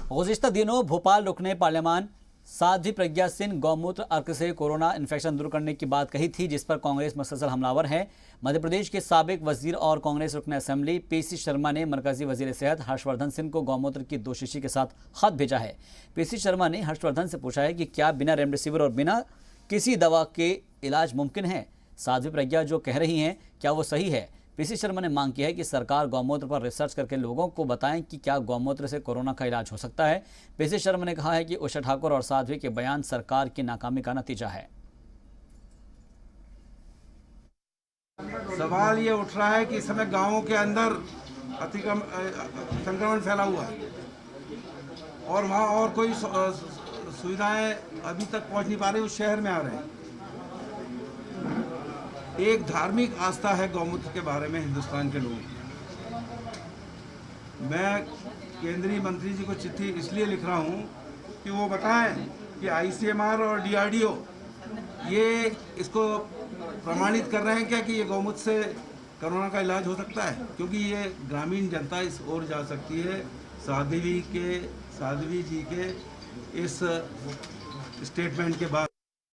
गुज़िश्ता दिनों भोपाल रुकने पार्लियामान साध्वी प्रज्ञा सिंह गौमूत्र अर्क से कोरोना इन्फेक्शन दूर करने की बात कही थी, जिस पर कांग्रेस मुसलसल हमलावर है। मध्य प्रदेश के साबिक वजीर और कांग्रेस रुकन असेंबली पीसी शर्मा ने मरकजी वजीर सेहत हर्षवर्धन सिंह को गौमूत्र की 2 शीशी के साथ खत भेजा है। पीसी शर्मा ने हर्षवर्धन से पूछा है कि क्या बिना रेमडेसिविर और बिना किसी दवा के इलाज मुमकिन है। साध्वी प्रज्ञा जो कह रही हैं क्या वो सही है। पीसी शर्मा ने मांग की है कि सरकार गौमूत्र पर रिसर्च करके लोगों को बताएं कि क्या गौमूत्र से कोरोना का इलाज हो सकता है। पीसी शर्मा ने कहा है कि उषा ठाकुर और साध्वी के बयान सरकार की नाकामी का नतीजा है। सवाल ये उठ रहा है कि इस समय गांवों के अंदर संक्रमण फैला हुआ है और वहाँ और कोई सुविधाएं अभी तक पहुंच नहीं पा रही, उस शहर में आ रहे हैं। एक धार्मिक आस्था है गौमूत्र के बारे में हिंदुस्तान के लोगों की। मैं केंद्रीय मंत्री जी को चिट्ठी इसलिए लिख रहा हूं कि वो बताएं कि आईसीएमआर और डीआरडीओ ये इसको प्रमाणित कर रहे हैं क्या कि ये गौमूत्र से कोरोना का इलाज हो सकता है, क्योंकि ये ग्रामीण जनता इस ओर जा सकती है। साध्वी जी के इस स्टेटमेंट के बाद